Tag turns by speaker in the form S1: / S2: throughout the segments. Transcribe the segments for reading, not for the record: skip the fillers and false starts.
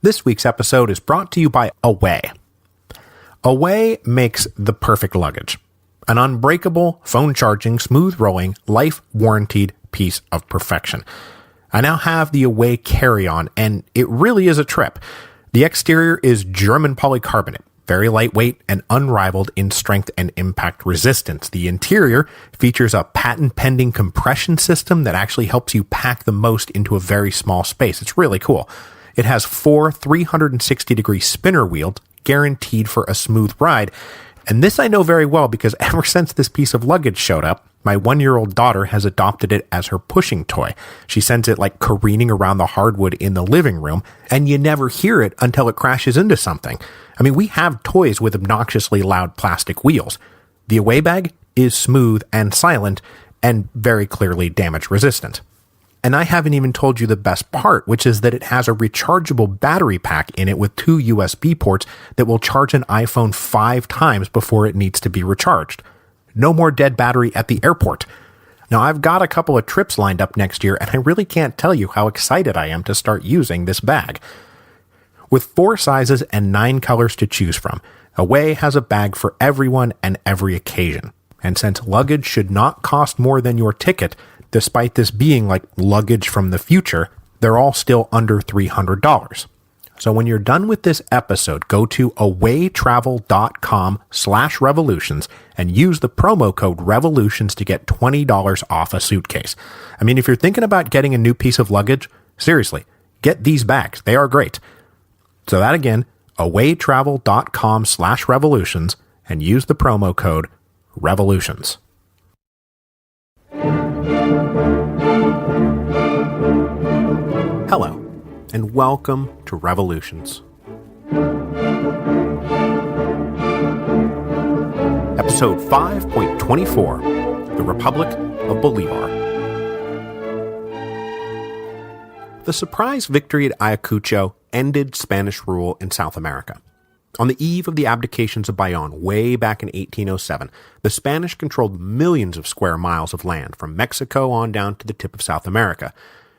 S1: This week's episode is brought to you by Away. Away makes the perfect luggage. An unbreakable, phone-charging, smooth-rolling, life-warranted piece of perfection. I now have the Away carry-on, and it really is a trip. The exterior is German polycarbonate, very lightweight and unrivaled in strength and impact resistance. The interior features a patent-pending compression system that actually helps you pack the most into a very small space. It's really cool. It has 4 360-degree spinner wheels, guaranteed for a smooth ride. And this I know very well because ever since this piece of luggage showed up, my 1-year-old daughter has adopted it as her pushing toy. She sends it like careening around the hardwood in the living room, and you never hear it until it crashes into something. I mean, we have toys with obnoxiously loud plastic wheels. The Away bag is smooth and silent, and very clearly damage resistant. And I haven't even told you the best part, which is that it has a rechargeable battery pack in it with 2 USB ports that will charge an iPhone 5 times before it needs to be recharged. No more dead battery at the airport. Now, I've got a couple of trips lined up next year, and I really can't tell you how excited I am to start using this bag. With 4 sizes and 9 colors to choose from, Away has a bag for everyone and every occasion. And since luggage should not cost more than your ticket, despite this being like luggage from the future, they're all still under $300. So when you're done with this episode, go to awaytravel.com/revolutions and use the promo code revolutions to get $20 off a suitcase. I mean, if you're thinking about getting a new piece of luggage, seriously, get these bags. They are great. So that again, awaytravel.com/revolutions and use the promo code revolutions. Hello, and welcome to Revolutions. Episode 5.24, The Republic of Bolívar. The surprise victory at Ayacucho ended Spanish rule in South America. On the eve of the abdications of Bayonne way back in 1807, the Spanish controlled millions of square miles of land from Mexico on down to the tip of South America.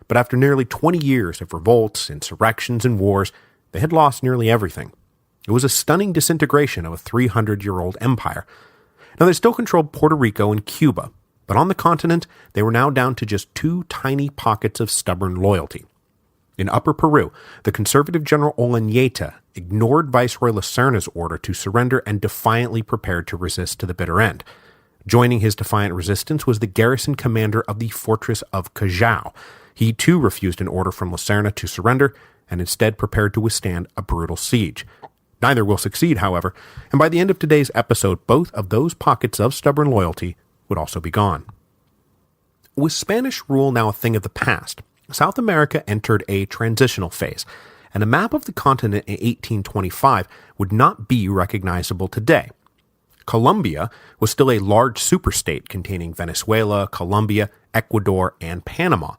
S1: But after nearly 20 years of revolts, insurrections, and wars, they had lost nearly everything. It was a stunning disintegration of a 300-year-old empire. Now, they still controlled Puerto Rico and Cuba, but on the continent, they were now down to just 2 tiny pockets of stubborn loyalty. In Upper Peru, the conservative General Olañeta ignored Viceroy Lacerna's order to surrender and defiantly prepared to resist to the bitter end. Joining his defiant resistance was the garrison commander of the fortress of Callao. He too refused an order from Lacerna to surrender and instead prepared to withstand a brutal siege. Neither will succeed, however, and by the end of today's episode, both of those pockets of stubborn loyalty would also be gone. With Spanish rule now a thing of the past, South America entered a transitional phase, and a map of the continent in 1825 would not be recognizable today. Colombia was still a large superstate containing Venezuela, Colombia, Ecuador, and Panama.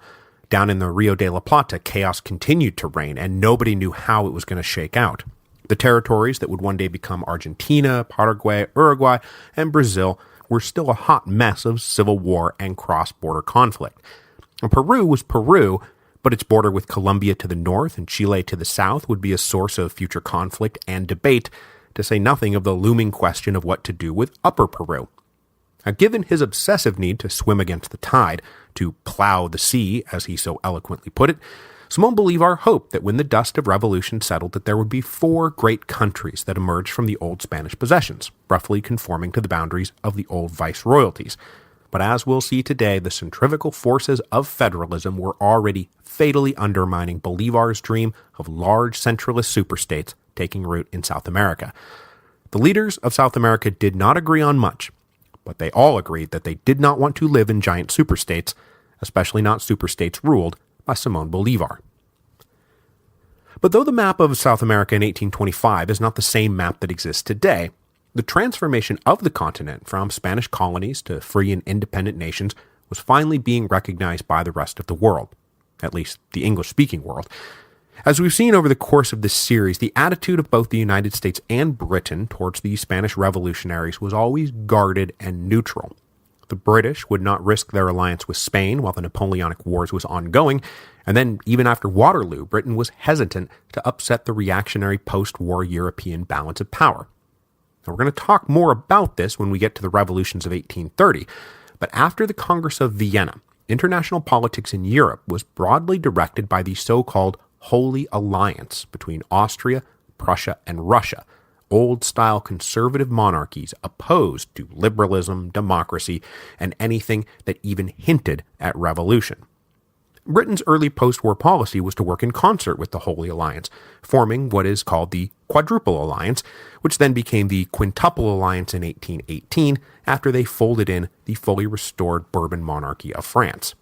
S1: Down in the Rio de la Plata, chaos continued to reign, and nobody knew how it was going to shake out. The territories that would one day become Argentina, Paraguay, Uruguay, and Brazil were still a hot mess of civil war and cross-border conflict. And Peru was Peru, but its border with Colombia to the north and Chile to the south would be a source of future conflict and debate, to say nothing of the looming question of what to do with Upper Peru. Now, given his obsessive need to swim against the tide, to plow the sea, as he so eloquently put it, Simón Bolívar hoped that when the dust of revolution settled that there would be 4 great countries that emerged from the old Spanish possessions, roughly conforming to the boundaries of the old viceroyalties. But as we'll see today, the centrifugal forces of federalism were already fatally undermining Bolívar's dream of large centralist superstates taking root in South America. The leaders of South America did not agree on much, but they all agreed that they did not want to live in giant superstates, especially not superstates ruled by Simón Bolívar. But though the map of South America in 1825 is not the same map that exists today, the transformation of the continent from Spanish colonies to free and independent nations was finally being recognized by the rest of the world, at least the English-speaking world. As we've seen over the course of this series, the attitude of both the United States and Britain towards the Spanish revolutionaries was always guarded and neutral. The British would not risk their alliance with Spain while the Napoleonic Wars was ongoing, and then even after Waterloo, Britain was hesitant to upset the reactionary post-war European balance of power. Now, we're going to talk more about this when we get to the revolutions of 1830, but after the Congress of Vienna, international politics in Europe was broadly directed by the so-called Holy Alliance between Austria, Prussia, and Russia, old-style conservative monarchies opposed to liberalism, democracy, and anything that even hinted at revolution. Britain's early post-war policy was to work in concert with the Holy Alliance, forming what is called the Quadruple Alliance, which then became the Quintuple Alliance in 1818 after they folded in the fully restored Bourbon monarchy of France.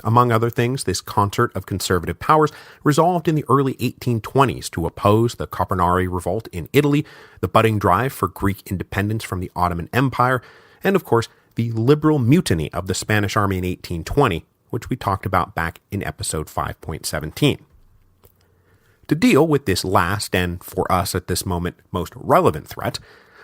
S1: Among other things, this concert of conservative powers resolved in the early 1820s to oppose the Carbonari Revolt in Italy, the budding drive for Greek independence from the Ottoman Empire, and of course, the liberal mutiny of the Spanish army in 1820, which we talked about back in episode 5.17. To deal with this last and, for us at this moment, most relevant threat,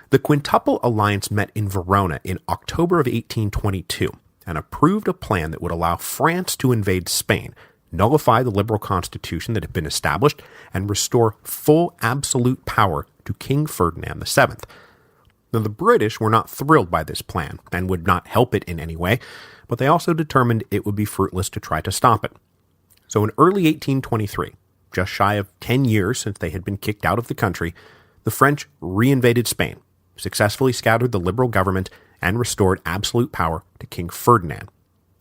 S1: the Quintuple Alliance met in Verona in October of 1822, and approved a plan that would allow France to invade Spain, nullify the liberal constitution that had been established, and restore full absolute power to King Ferdinand VII. Now, the British were not thrilled by this plan and would not help it in any way, but they also determined it would be fruitless to try to stop it. So in early 1823, just shy of 10 years since they had been kicked out of the country, the French reinvaded Spain, successfully scattered the liberal government, and restored absolute power to King Ferdinand.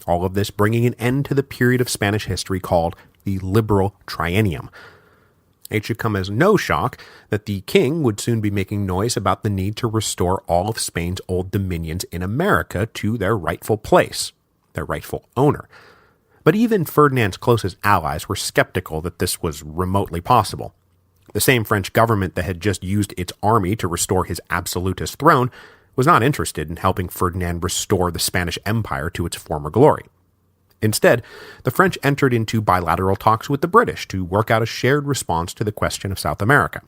S1: All of this bringing an end to the period of Spanish history called the Liberal Triennium. It should come as no shock that the king would soon be making noise about the need to restore all of Spain's old dominions in America to their rightful place, their rightful owner. But even Ferdinand's closest allies were skeptical that this was remotely possible. The same French government that had just used its army to restore his absolutist throne was not interested in helping Ferdinand restore the Spanish Empire to its former glory. Instead, the French entered into bilateral talks with the British to work out a shared response to the question of South America.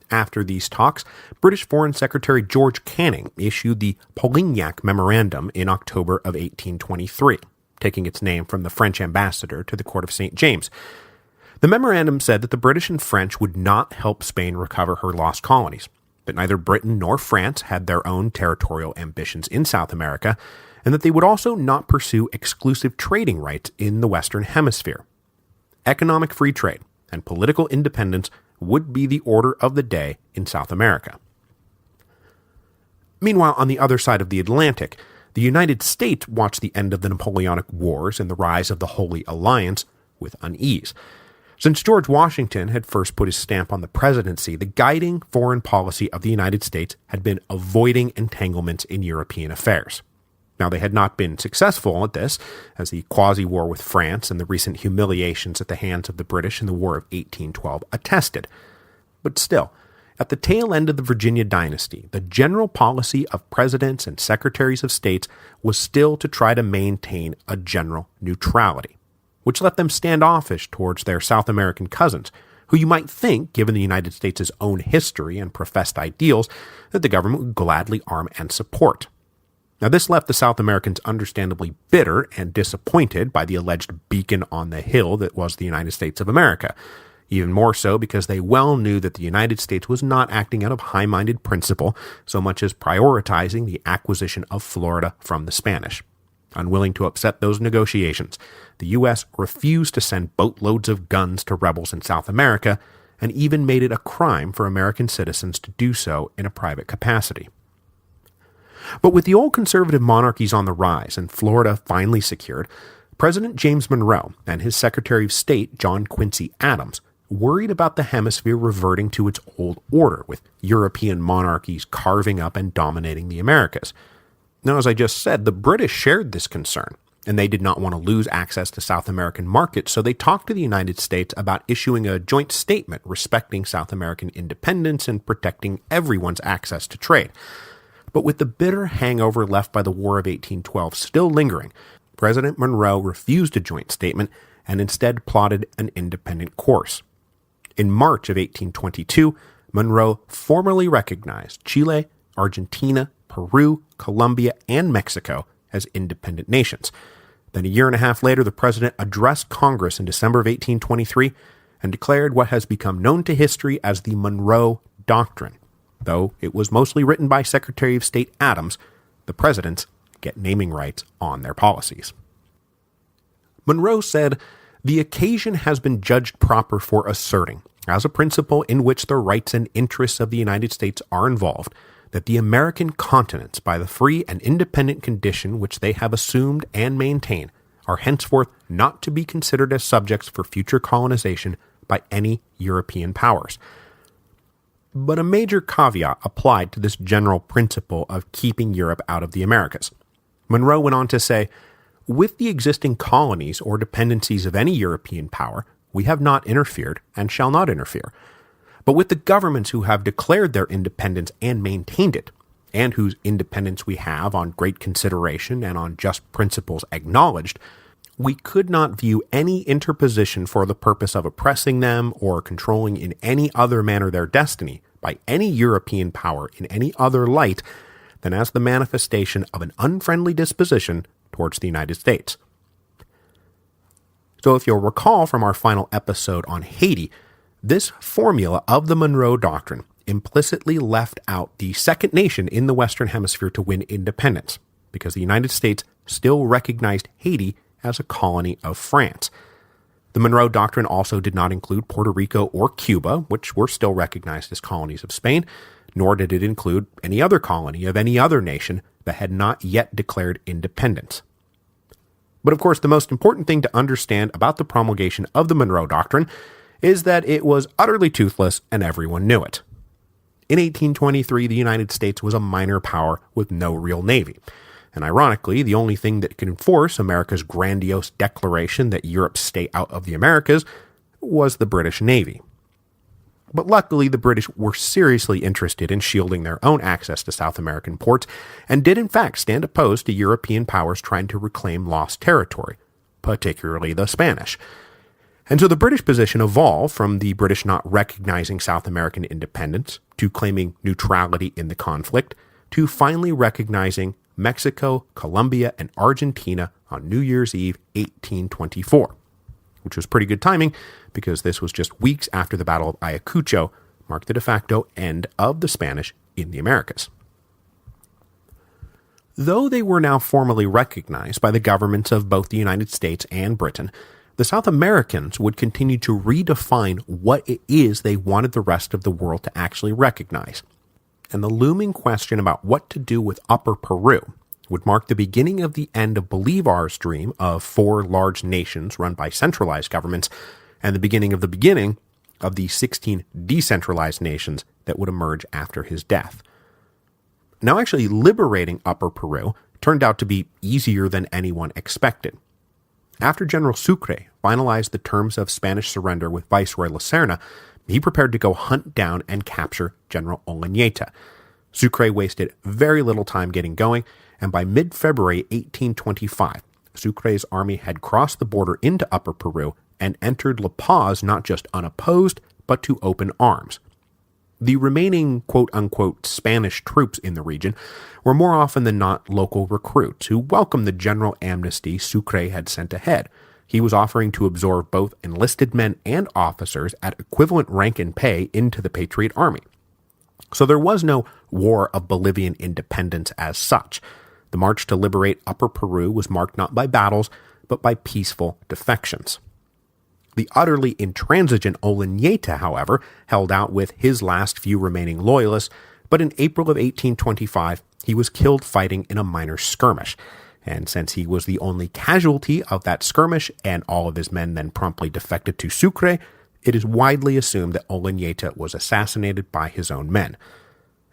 S1: After these talks, British Foreign Secretary George Canning issued the Polignac Memorandum in October of 1823, taking its name from the French ambassador to the court of St. James. The memorandum said that the British and French would not help Spain recover her lost colonies, but neither Britain nor France had their own territorial ambitions in South America, and that they would also not pursue exclusive trading rights in the Western Hemisphere. Economic free trade and political independence would be the order of the day in South America. Meanwhile, on the other side of the Atlantic, the United States watched the end of the Napoleonic Wars and the rise of the Holy Alliance with unease. Since George Washington had first put his stamp on the presidency, the guiding foreign policy of the United States had been avoiding entanglements in European affairs. Now, they had not been successful at this, as the quasi-war with France and the recent humiliations at the hands of the British in the War of 1812 attested. But still, at the tail end of the Virginia dynasty, the general policy of presidents and secretaries of states was still to try to maintain a general neutrality, which left them standoffish towards their South American cousins, who you might think, given the United States' own history and professed ideals, that the government would gladly arm and support. Now, this left the South Americans understandably bitter and disappointed by the alleged beacon on the hill that was the United States of America, even more so because they well knew that the United States was not acting out of high-minded principle so much as prioritizing the acquisition of Florida from the Spanish. Unwilling to upset those negotiations, the U.S. refused to send boatloads of guns to rebels in South America, and even made it a crime for American citizens to do so in a private capacity. But with the old conservative monarchies on the rise and Florida finally secured, President James Monroe and his Secretary of State, John Quincy Adams, worried about the hemisphere reverting to its old order, with European monarchies carving up and dominating the Americas. Now, as I just said, the British shared this concern, and they did not want to lose access to South American markets, so they talked to the United States about issuing a joint statement respecting South American independence and protecting everyone's access to trade. But with the bitter hangover left by the War of 1812 still lingering, President Monroe refused a joint statement and instead plotted an independent course. In March of 1822, Monroe formally recognized Chile, Argentina, Peru, Colombia, and Mexico as independent nations. Then a year and a half later, the president addressed Congress in December of 1823 and declared what has become known to history as the Monroe Doctrine. Though it was mostly written by Secretary of State Adams, the presidents get naming rights on their policies. Monroe said, "The occasion has been judged proper for asserting, as a principle in which the rights and interests of the United States are involved, that the American continents, by the free and independent condition which they have assumed and maintain, are henceforth not to be considered as subjects for future colonization by any European powers." But a major caveat applied to this general principle of keeping Europe out of the Americas. Monroe went on to say, "With the existing colonies or dependencies of any European power, we have not interfered and shall not interfere. But with the governments who have declared their independence and maintained it, and whose independence we have on great consideration and on just principles acknowledged, we could not view any interposition for the purpose of oppressing them or controlling in any other manner their destiny by any European power in any other light than as the manifestation of an unfriendly disposition towards the United States." So if you'll recall from our final episode on Haiti, this formula of the Monroe Doctrine implicitly left out the second nation in the Western Hemisphere to win independence, because the United States still recognized Haiti as a colony of France. The Monroe Doctrine also did not include Puerto Rico or Cuba, which were still recognized as colonies of Spain, nor did it include any other colony of any other nation that had not yet declared independence. But of course, the most important thing to understand about the promulgation of the Monroe Doctrine is that it was utterly toothless and everyone knew it. In 1823, the United States was a minor power with no real navy. And ironically, the only thing that could enforce America's grandiose declaration that Europe stay out of the Americas was the British Navy. But luckily, the British were seriously interested in shielding their own access to South American ports, and did in fact stand opposed to European powers trying to reclaim lost territory, particularly the Spanish. And so the British position evolved from the British not recognizing South American independence, to claiming neutrality in the conflict, to finally recognizing Mexico, Colombia, and Argentina on New Year's Eve 1824, which was pretty good timing because this was just weeks after the Battle of Ayacucho marked the de facto end of the Spanish in the Americas. Though they were now formally recognized by the governments of both the United States and Britain, the South Americans would continue to redefine what it is they wanted the rest of the world to actually recognize. And the looming question about what to do with Upper Peru would mark the beginning of the end of Bolívar's dream of 4 large nations run by centralized governments, and the beginning of the 16 decentralized nations that would emerge after his death. Now, actually liberating Upper Peru turned out to be easier than anyone expected. After General Sucre finalized the terms of Spanish surrender with Viceroy Lacerna, he prepared to go hunt down and capture General Olañeta. Sucre wasted very little time getting going, and by mid-February 1825, Sucre's army had crossed the border into Upper Peru and entered La Paz not just unopposed, but to open arms. The remaining quote-unquote Spanish troops in the region were more often than not local recruits who welcomed the general amnesty Sucre had sent ahead. He was offering to absorb both enlisted men and officers at equivalent rank and pay into the Patriot Army. So there was no War of Bolivian Independence as such. The march to liberate Upper Peru was marked not by battles, but by peaceful defections. The utterly intransigent Olañeta, however, held out with his last few remaining loyalists, but in April of 1825, he was killed fighting in a minor skirmish. And since he was the only casualty of that skirmish and all of his men then promptly defected to Sucre, it is widely assumed that Olañeta was assassinated by his own men.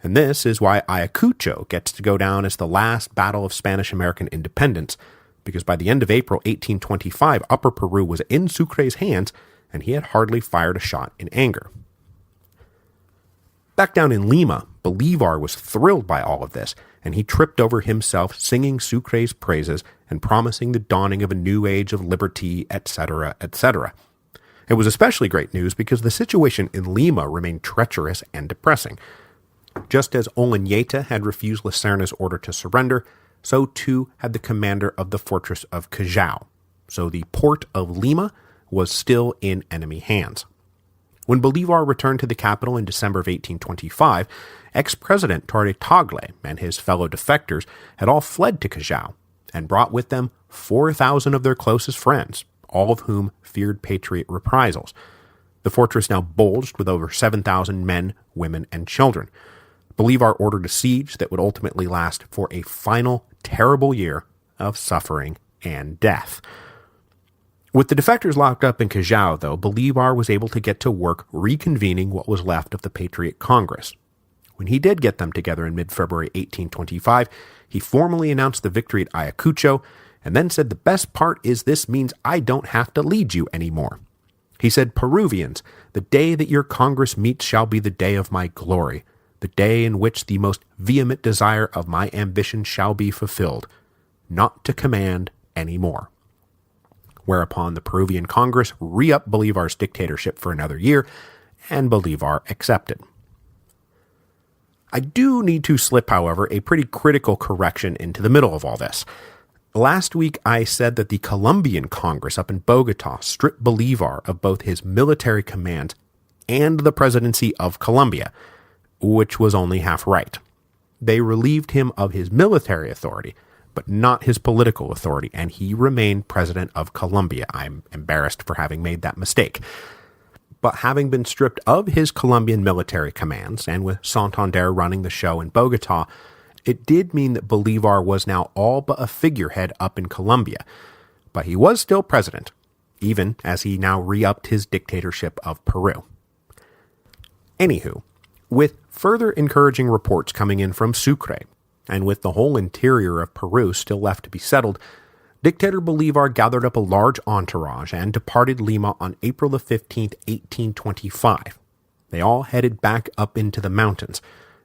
S1: And this is why Ayacucho gets to go down as the last battle of Spanish-American independence, because by the end of April 1825, Upper Peru was in Sucre's hands, and he had hardly fired a shot in anger. Back down in Lima, Bolívar was thrilled by all of this, and he tripped over himself singing Sucre's praises and promising the dawning of a new age of liberty, etc., etc. It was especially great news because the situation in Lima remained treacherous and depressing. Just as Olañeta had refused Lacerna's order to surrender, so too had the commander of the fortress of Callao, so the port of Lima was still in enemy hands. When Bolívar returned to the capital in December of 1825, ex-president Torre Tagle and his fellow defectors had all fled to Callao and brought with them 4,000 of their closest friends, all of whom feared patriot reprisals. The fortress now bulged with over 7,000 men, women, and children. Bolívar ordered a siege that would ultimately last for a final terrible year of suffering and death. With the defectors locked up in Callao, though, Bolívar was able to get to work reconvening what was left of the Patriot Congress. When he did get them together in mid-February 1825, he formally announced the victory at Ayacucho, and then said the best part is this means I don't have to lead you anymore. He said, Peruvians, the day that your Congress meets shall be the day of my glory, the day in which the most vehement desire of my ambition shall be fulfilled, not to command any more. Whereupon the Peruvian Congress re-upped Bolívar's dictatorship for another year, and Bolívar accepted. I do need to slip, however, a pretty critical correction into the middle of all this. Last week I said that the Colombian Congress up in Bogotá stripped Bolívar of both his military commands and the presidency of Colombia, which was only half right. They relieved him of his military authority, but not his political authority, and he remained president of Colombia. I'm embarrassed for having made that mistake. But having been stripped of his Colombian military commands, and with Santander running the show in Bogotá, it did mean that Bolívar was now all but a figurehead up in Colombia. But he was still president, even as he now re-upped his dictatorship of Peru. Anywho, with further encouraging reports coming in from Sucre, and with the whole interior of Peru still left to be settled, Dictator Bolívar gathered up a large entourage and departed Lima on April the 15th, 1825. They all headed back up into the mountains,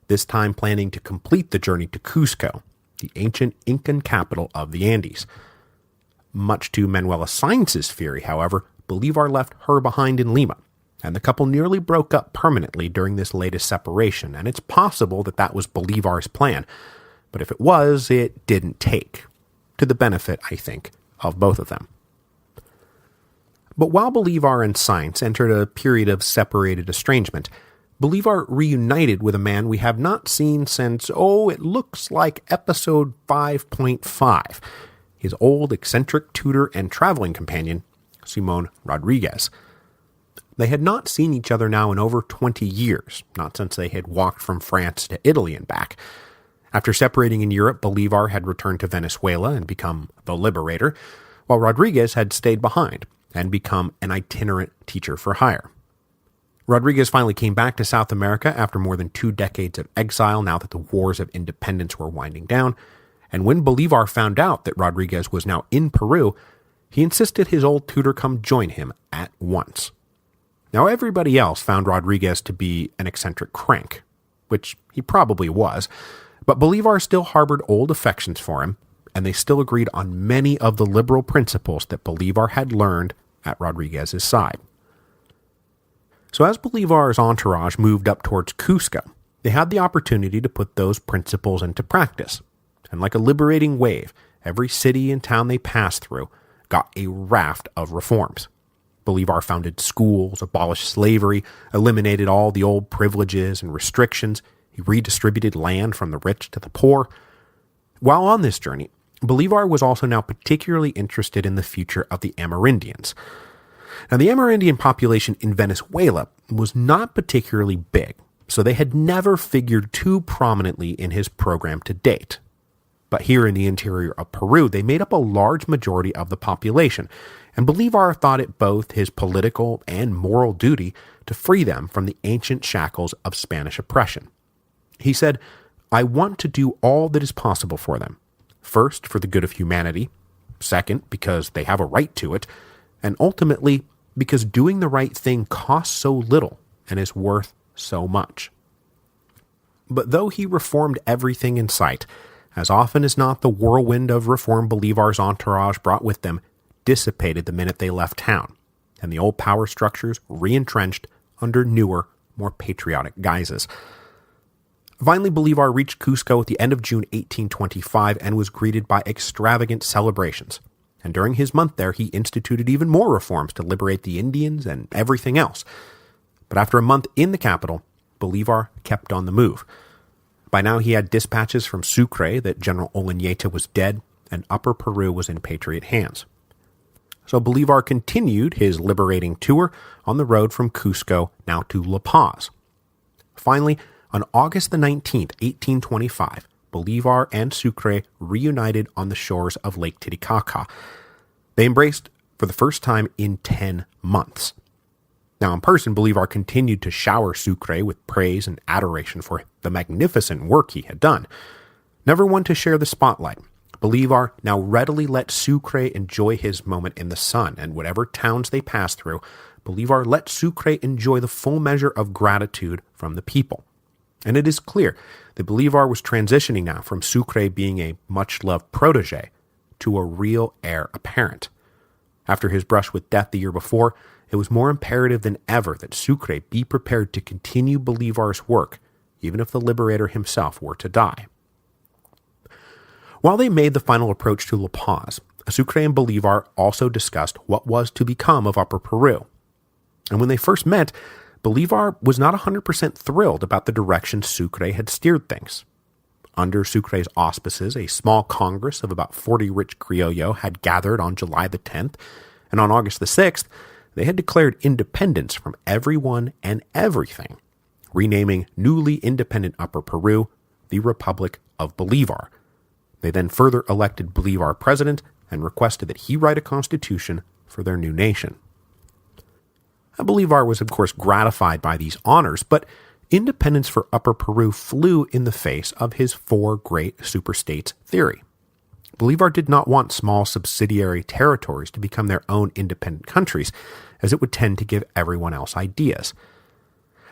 S1: this time planning to complete the journey to Cusco, the ancient Incan capital of the Andes. Much to Manuela Sainz's fury, however, Bolívar left her behind in Lima, and the couple nearly broke up permanently during this latest separation, and it's possible that that was Bolívar's plan. But if it was, it didn't take, to the benefit, I think, of both of them. But while Bolívar and Sainz entered a period of separated estrangement, Bolívar reunited with a man we have not seen since, it looks like episode 5.5, his old eccentric tutor and traveling companion, Simón Rodríguez. They had not seen each other now in over 20 years, not since they had walked from France to Italy and back. After separating in Europe, Bolívar had returned to Venezuela and become the liberator, while Rodríguez had stayed behind and become an itinerant teacher for hire. Rodríguez finally came back to South America after more than 2 decades of exile now that the wars of independence were winding down, and when Bolívar found out that Rodríguez was now in Peru, he insisted his old tutor come join him at once. Now everybody else found Rodríguez to be an eccentric crank, which he probably was, but Bolívar still harbored old affections for him, and they still agreed on many of the liberal principles that Bolívar had learned at Rodríguez's side. So as Bolívar's entourage moved up towards Cusco, they had the opportunity to put those principles into practice. And like a liberating wave, every city and town they passed through got a raft of reforms. Bolívar founded schools, abolished slavery, eliminated all the old privileges and restrictions. He redistributed land from the rich to the poor. While on this journey, Bolívar was also now particularly interested in the future of the Amerindians. Now, the Amerindian population in Venezuela was not particularly big, so they had never figured too prominently in his program to date. But here in the interior of Peru, they made up a large majority of the population, and Bolívar thought it both his political and moral duty to free them from the ancient shackles of Spanish oppression. He said, I want to do all that is possible for them. First, for the good of humanity. Second, because they have a right to it. And ultimately, because doing the right thing costs so little and is worth so much. But though he reformed everything in sight, as often as not the whirlwind of reform Bolívar's entourage brought with them dissipated the minute they left town, and the old power structures re-entrenched under newer, more patriotic guises. Finally, Bolívar reached Cusco at the end of June 1825 and was greeted by extravagant celebrations. And during his month there, he instituted even more reforms to liberate the Indians and everything else. But after a month in the capital, Bolívar kept on the move. By now, he had dispatches from Sucre that General Olañeta was dead and Upper Peru was in Patriot hands. So Bolívar continued his liberating tour on the road from Cusco now to La Paz. Finally, on August the 19th, 1825, Bolívar and Sucre reunited on the shores of Lake Titicaca. They embraced for the first time in 10 months. Now, in person, Bolívar continued to shower Sucre with praise and adoration for the magnificent work he had done. Never one to share the spotlight, Bolívar now readily let Sucre enjoy his moment in the sun, and whatever towns they passed through, Bolívar let Sucre enjoy the full measure of gratitude from the people. And it is clear that Bolívar was transitioning now from Sucre being a much-loved protege to a real heir apparent. After his brush with death the year before, it was more imperative than ever that Sucre be prepared to continue Bolívar's work, even if the liberator himself were to die. While they made the final approach to La Paz, Sucre and Bolívar also discussed what was to become of Upper Peru. And when they first met, Bolívar was not 100% thrilled about the direction Sucre had steered things. Under Sucre's auspices, a small congress of about 40 rich criollos had gathered on July the 10th, and on August the 6th, they had declared independence from everyone and everything, renaming newly independent Upper Peru the Republic of Bolívar. They then further elected Bolívar president and requested that he write a constitution for their new nation. Bolívar was, of course, gratified by these honors, but independence for Upper Peru flew in the face of his four great superstates theory. Bolívar did not want small subsidiary territories to become their own independent countries, as it would tend to give everyone else ideas.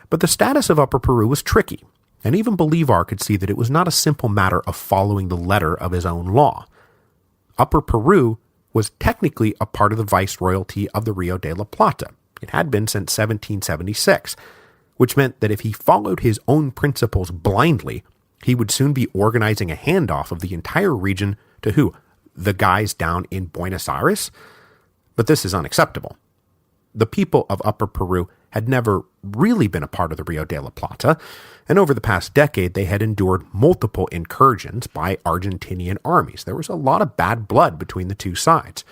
S1: But the status of Upper Peru was tricky, and even Bolívar could see that it was not a simple matter of following the letter of his own law. Upper Peru was technically a part of the viceroyalty of the Rio de la Plata. It had been since 1776, which meant that if he followed his own principles blindly, he would soon be organizing a handoff of the entire region to who? The guys down in Buenos Aires? But this is unacceptable. The people of Upper Peru had never really been a part of the Rio de la Plata, and over the past decade they had endured multiple incursions by Argentinian armies. There was a lot of bad blood between the two sides.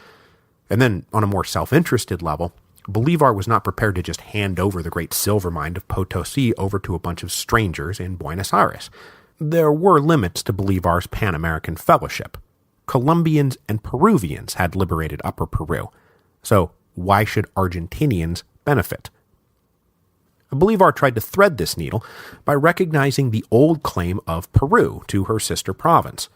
S1: And then, on a more self-interested level, Bolívar was not prepared to just hand over the great silver mine of Potosi over to a bunch of strangers in Buenos Aires. There were limits to Bolívar's Pan-American fellowship. Colombians and Peruvians had liberated Upper Peru, so why should Argentinians benefit? Bolívar tried to thread this needle by recognizing the old claim of Peru to her sister province.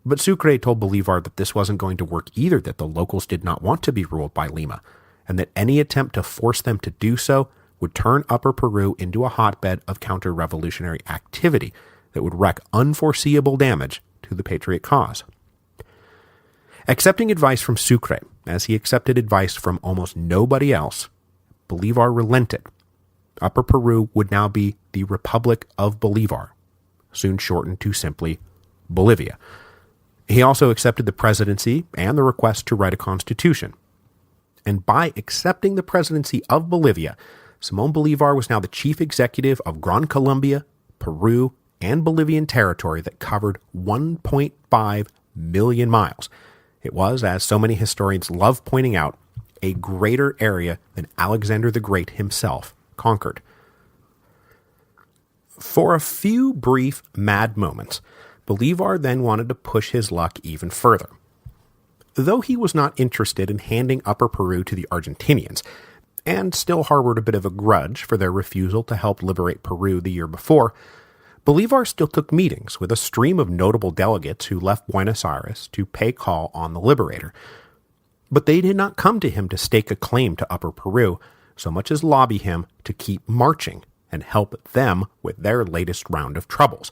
S1: But Sucre told Bolívar that this wasn't going to work either, that the locals did not want to be ruled by Lima, and that any attempt to force them to do so would turn Upper Peru into a hotbed of counter-revolutionary activity that would wreak unforeseeable damage to the patriot cause. Accepting advice from Sucre, as he accepted advice from almost nobody else, Bolívar relented. Upper Peru would now be the Republic of Bolívar, soon shortened to simply Bolivia. He also accepted the presidency and the request to write a constitution. And by accepting the presidency of Bolivia, Simón Bolívar was now the chief executive of Gran Colombia, Peru, and Bolivian territory that covered 1.5 million miles. It was, as so many historians love pointing out, a greater area than Alexander the Great himself conquered. For a few brief, mad moments, Bolívar then wanted to push his luck even further. Though he was not interested in handing Upper Peru to the Argentinians, and still harbored a bit of a grudge for their refusal to help liberate Peru the year before, Bolívar still took meetings with a stream of notable delegates who left Buenos Aires to pay call on the liberator. But they did not come to him to stake a claim to Upper Peru, so much as lobby him to keep marching and help them with their latest round of troubles.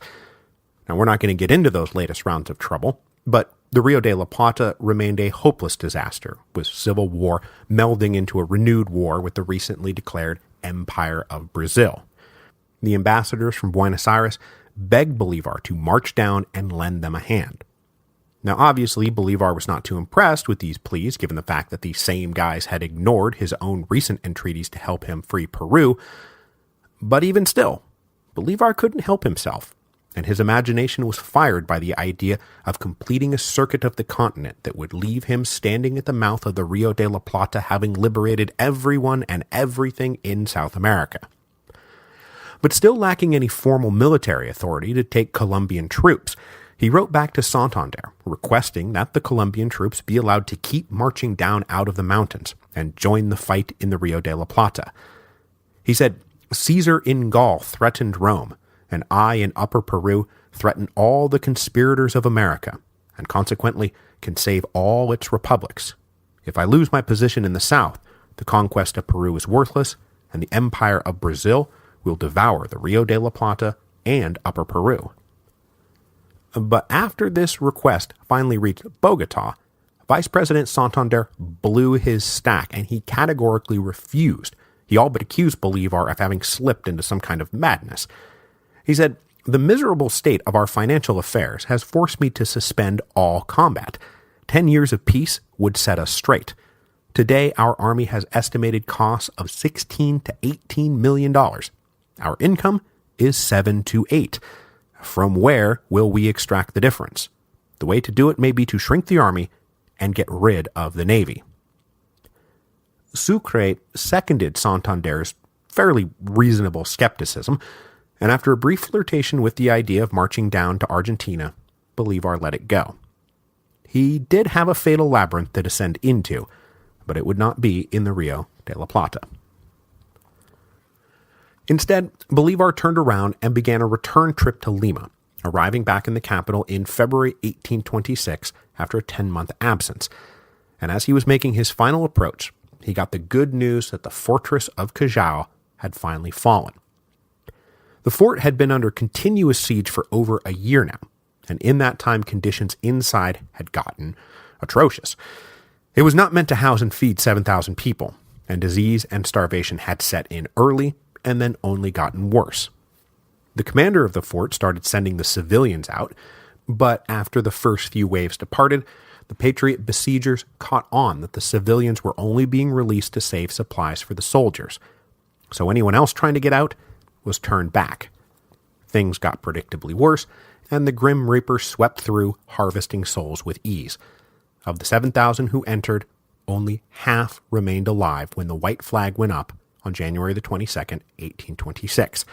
S1: Now, we're not going to get into those latest rounds of trouble, but the Rio de la Plata remained a hopeless disaster, with civil war melding into a renewed war with the recently declared Empire of Brazil. The ambassadors from Buenos Aires begged Bolívar to march down and lend them a hand. Now, obviously, Bolívar was not too impressed with these pleas, given the fact that these same guys had ignored his own recent entreaties to help him free Peru. But even still, Bolívar couldn't help himself, and his imagination was fired by the idea of completing a circuit of the continent that would leave him standing at the mouth of the Rio de la Plata, having liberated everyone and everything in South America. But still lacking any formal military authority to take Colombian troops, he wrote back to Santander, requesting that the Colombian troops be allowed to keep marching down out of the mountains and join the fight in the Rio de la Plata. He said, "Caesar in Gaul threatened Rome, and I in Upper Peru threaten all the conspirators of America, and consequently can save all its republics. If I lose my position in the south, the conquest of Peru is worthless, and the empire of Brazil will devour the Rio de la Plata and Upper Peru." But after this request finally reached Bogota, Vice President Santander blew his stack, and he categorically refused. He all but accused Bolívar of having slipped into some kind of madness. He said, "The miserable state of our financial affairs has forced me to suspend all combat. 10 years of peace would set us straight. Today, our army has estimated costs of $16 to $18 million. Our income is 7 to 8. From where will we extract the difference? The way to do it may be to shrink the army and get rid of the navy." Sucre seconded Santander's fairly reasonable skepticism, and after a brief flirtation with the idea of marching down to Argentina, Bolívar let it go. He did have a fatal labyrinth to descend into, but it would not be in the Rio de la Plata. Instead, Bolívar turned around and began a return trip to Lima, arriving back in the capital in February 1826 after a 10-month absence. And as he was making his final approach, he got the good news that the fortress of Callao had finally fallen. The fort had been under continuous siege for over a year now, and in that time conditions inside had gotten atrocious. It was not meant to house and feed 7,000 people, and disease and starvation had set in early and then only gotten worse. The commander of the fort started sending the civilians out, but after the first few waves departed, the Patriot besiegers caught on that the civilians were only being released to save supplies for the soldiers. So anyone else trying to get out was turned back. Things got predictably worse, and the Grim Reaper swept through, harvesting souls with ease. Of the 7,000 who entered, only half remained alive when the white flag went up on January the 22nd, 1826.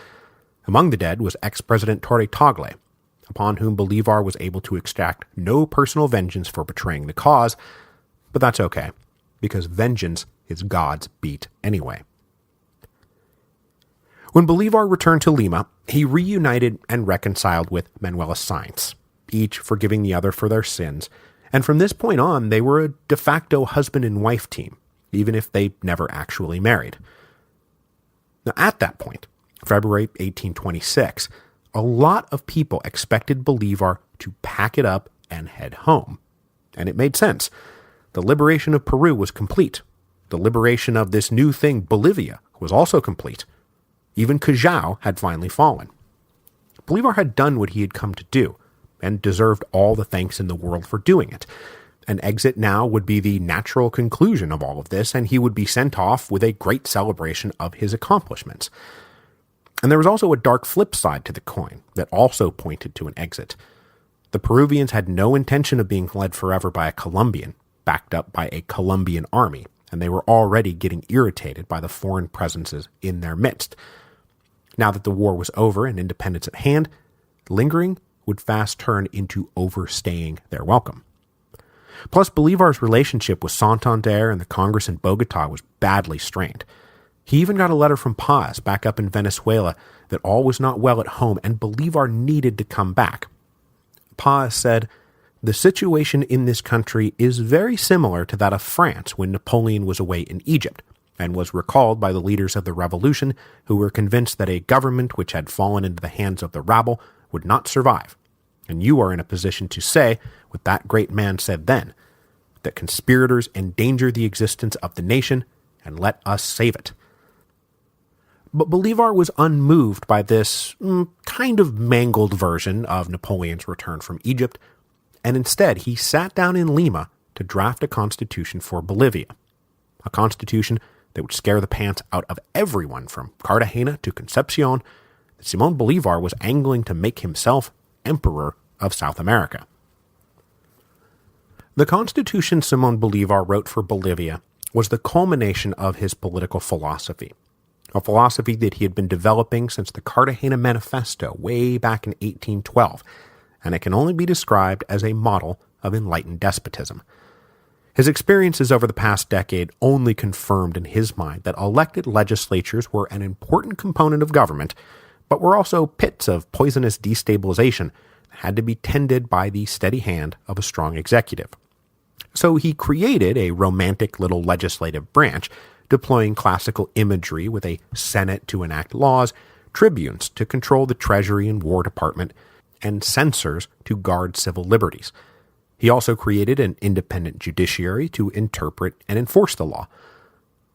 S1: Among the dead was ex-President Torre Tagle, upon whom Bolívar was able to extract no personal vengeance for betraying the cause, but that's okay, because vengeance is God's beat anyway. When Bolívar returned to Lima, he reunited and reconciled with Manuela Sáenz, each forgiving the other for their sins, and from this point on, they were a de facto husband and wife team, even if they never actually married. Now, at that point, February 1826, a lot of people expected Bolívar to pack it up and head home. And it made sense. The liberation of Peru was complete. The liberation of this new thing, Bolivia, was also complete. Even Callao had finally fallen. Bolívar had done what he had come to do, and deserved all the thanks in the world for doing it. An exit now would be the natural conclusion of all of this, and he would be sent off with a great celebration of his accomplishments. And there was also a dark flip side to the coin that also pointed to an exit. The Peruvians had no intention of being led forever by a Colombian, backed up by a Colombian army, and they were already getting irritated by the foreign presences in their midst. Now that the war was over and independence at hand, lingering would fast turn into overstaying their welcome. Plus, Bolívar's relationship with Santander and the Congress in Bogota was badly strained. He even got a letter from Paz back up in Venezuela that all was not well at home and Bolívar needed to come back. Paz said, "The situation in this country is very similar to that of France when Napoleon was away in Egypt, and was recalled by the leaders of the revolution who were convinced that a government which had fallen into the hands of the rabble would not survive. And you are in a position to say, what that great man said then, that conspirators endanger the existence of the nation, and let us save it." But Bolívar was unmoved by this kind of mangled version of Napoleon's return from Egypt, and instead he sat down in Lima to draft a constitution for Bolivia. A constitution that would scare the pants out of everyone from Cartagena to Concepcion. Simón Bolívar was angling to make himself Emperor of South America. The constitution Simón Bolívar wrote for Bolivia was the culmination of his political philosophy, a philosophy that he had been developing since the Cartagena Manifesto way back in 1812, and it can only be described as a model of enlightened despotism. His experiences over the past decade only confirmed in his mind that elected legislatures were an important component of government, but were also pits of poisonous destabilization that had to be tended by the steady hand of a strong executive. So he created a romantic little legislative branch, deploying classical imagery with a Senate to enact laws, tribunes to control the Treasury and War Department, and censors to guard civil liberties. He also created an independent judiciary to interpret and enforce the law.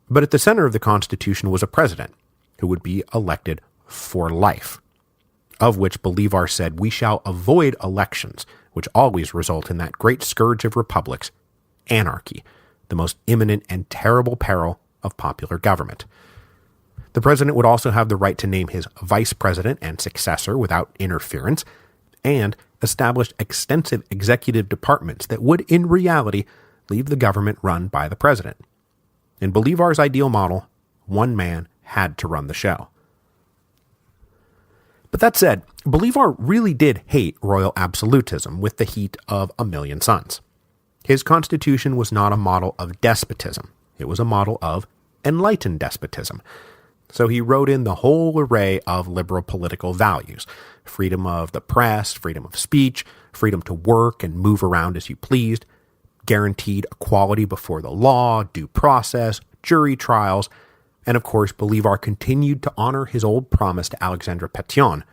S1: But at the center of the Constitution was a president who would be elected for life, of which Bolívar said, "We shall avoid elections, which always result in that great scourge of republics, anarchy, the most imminent and terrible peril of popular government." The president would also have the right to name his vice president and successor without interference, and established extensive executive departments that would, in reality, leave the government run by the president. In Bolívar's ideal model, one man had to run the show. But that said, Bolívar really did hate royal absolutism with the heat of a million suns. His constitution was not a model of despotism. It was a model of enlightened despotism. So he wrote in the whole array of liberal political values: freedom of the press, freedom of speech, freedom to work and move around as you pleased, guaranteed equality before the law, due process, jury trials, and of course Bolívar continued to honor his old promise to Alexandre Pétion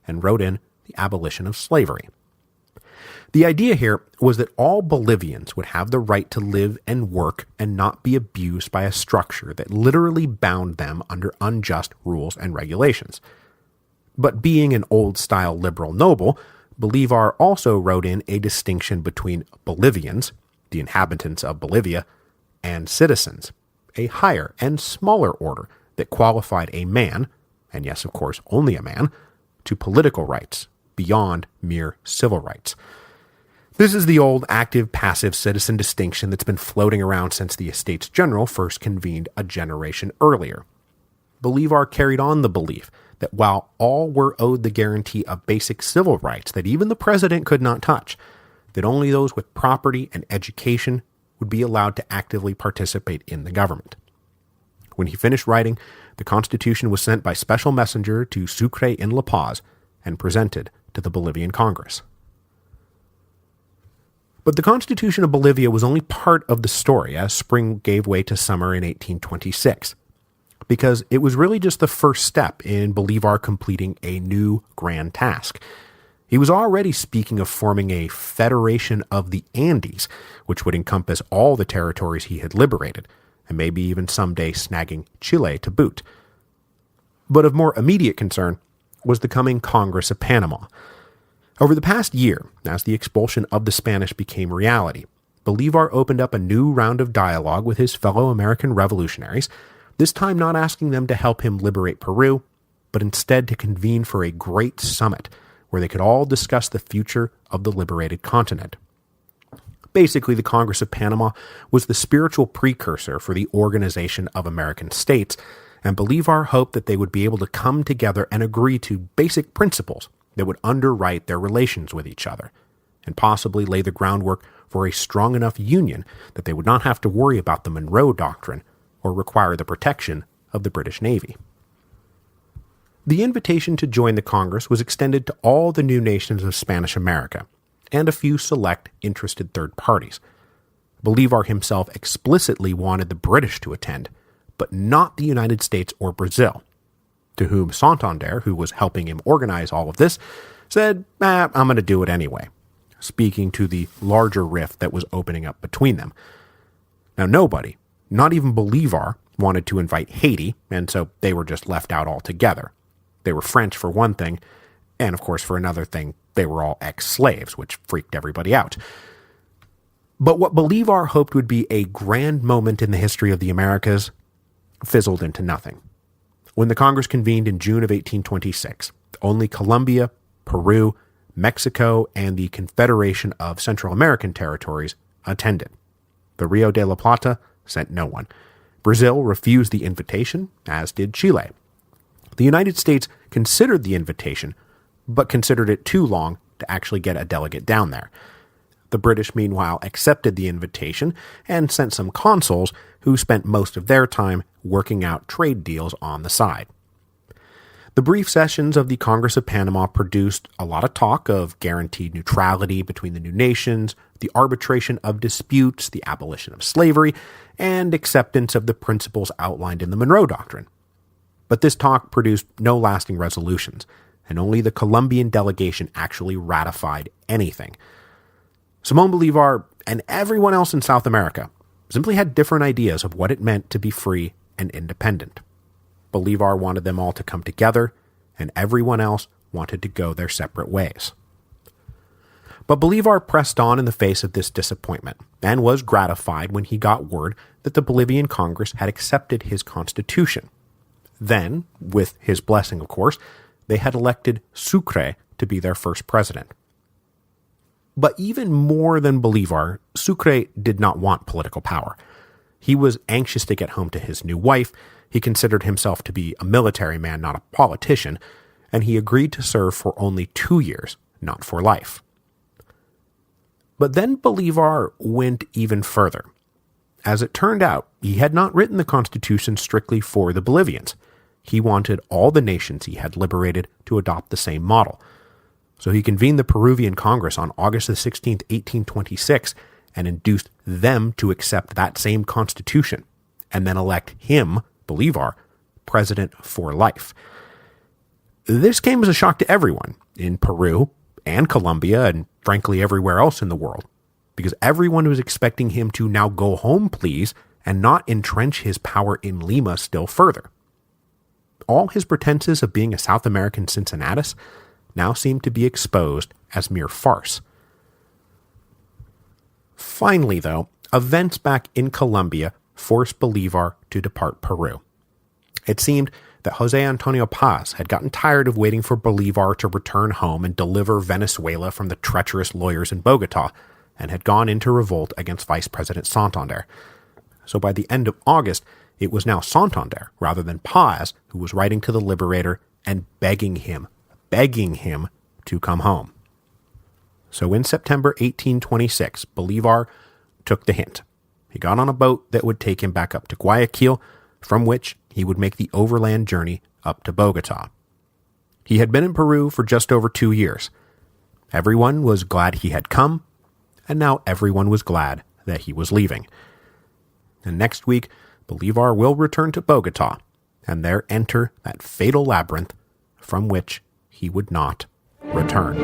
S1: and wrote in the abolition of slavery. The idea here was that all Bolivians would have the right to live and work and not be abused by a structure that literally bound them under unjust rules and regulations. But being an old-style liberal noble, Bolívar also wrote in a distinction between Bolivians, the inhabitants of Bolivia, and citizens, a higher and smaller order that qualified a man, and yes, of course, only a man, to political rights beyond mere civil rights. This is the old active-passive citizen distinction that's been floating around since the Estates General first convened a generation earlier. Bolívar carried on the belief that while all were owed the guarantee of basic civil rights that even the president could not touch, that only those with property and education would be allowed to actively participate in the government. When he finished writing, the Constitution was sent by special messenger to Sucre in La Paz and presented to the Bolivian Congress. But the Constitution of Bolivia was only part of the story as spring gave way to summer in 1826, because it was really just the first step in Bolívar completing a new grand task. He was already speaking of forming a Federation of the Andes, which would encompass all the territories he had liberated, and maybe even someday snagging Chile to boot. But of more immediate concern was the coming Congress of Panama. Over the past year, as the expulsion of the Spanish became reality, Bolívar opened up a new round of dialogue with his fellow American revolutionaries, this time not asking them to help him liberate Peru, but instead to convene for a great summit where they could all discuss the future of the liberated continent. Basically, the Congress of Panama was the spiritual precursor for the Organization of American States, and Bolívar hoped that they would be able to come together and agree to basic principles that would underwrite their relations with each other, and possibly lay the groundwork for a strong enough union that they would not have to worry about the Monroe Doctrine or require the protection of the British Navy. The invitation to join the Congress was extended to all the new nations of Spanish America, and a few select interested third parties. Bolívar himself explicitly wanted the British to attend, but not the United States or Brazil, to whom Santander, who was helping him organize all of this, said, I'm going to do it anyway, speaking to the larger rift that was opening up between them. Now nobody, not even Bolívar, wanted to invite Haiti, and so they were just left out altogether. They were French for one thing, and of course for another thing, they were all ex-slaves, which freaked everybody out. But what Bolívar hoped would be a grand moment in the history of the Americas fizzled into nothing. When the Congress convened in June of 1826, only Colombia, Peru, Mexico, and the Confederation of Central American Territories attended. The Rio de la Plata sent no one. Brazil refused the invitation, as did Chile. The United States considered the invitation, but considered it too long to actually get a delegate down there. The British, meanwhile, accepted the invitation and sent some consuls who spent most of their time working out trade deals on the side. The brief sessions of the Congress of Panama produced a lot of talk of guaranteed neutrality between the new nations, the arbitration of disputes, the abolition of slavery, and acceptance of the principles outlined in the Monroe Doctrine. But this talk produced no lasting resolutions, and only the Colombian delegation actually ratified anything. Simón Bolívar and everyone else in South America simply had different ideas of what it meant to be free and independent. Bolívar wanted them all to come together, and everyone else wanted to go their separate ways. But Bolívar pressed on in the face of this disappointment, and was gratified when he got word that the Bolivian Congress had accepted his constitution. Then, with his blessing of course, they had elected Sucre to be their first president. But even more than Bolívar, Sucre did not want political power. He was anxious to get home to his new wife. He considered himself to be a military man, not a politician, and he agreed to serve for only 2 years, not for life. But then Bolívar went even further. As it turned out, he had not written the Constitution strictly for the Bolivians. He wanted all the nations he had liberated to adopt the same model. So he convened the Peruvian Congress on August 16, 1826, and induced them to accept that same constitution, and then elect him, Bolívar, president for life. This came as a shock to everyone in Peru and Colombia and frankly everywhere else in the world, because everyone was expecting him to now go home, please, and not entrench his power in Lima still further. All his pretenses of being a South American Cincinnatus now seemed to be exposed as mere farce. Finally, though, events back in Colombia forced Bolívar to depart Peru. It seemed that José Antonio Paz had gotten tired of waiting for Bolívar to return home and deliver Venezuela from the treacherous lawyers in Bogotá, and had gone into revolt against Vice President Santander. So by the end of August, it was now Santander, rather than Paz, who was writing to the Liberator and begging him to come home. So in September 1826, Bolívar took the hint. He got on a boat that would take him back up to Guayaquil, from which he would make the overland journey up to Bogotá. He had been in Peru for just over 2 years. Everyone was glad he had come, and now everyone was glad that he was leaving. And next week, Bolívar will return to Bogotá, and there enter that fatal labyrinth from which he would not return.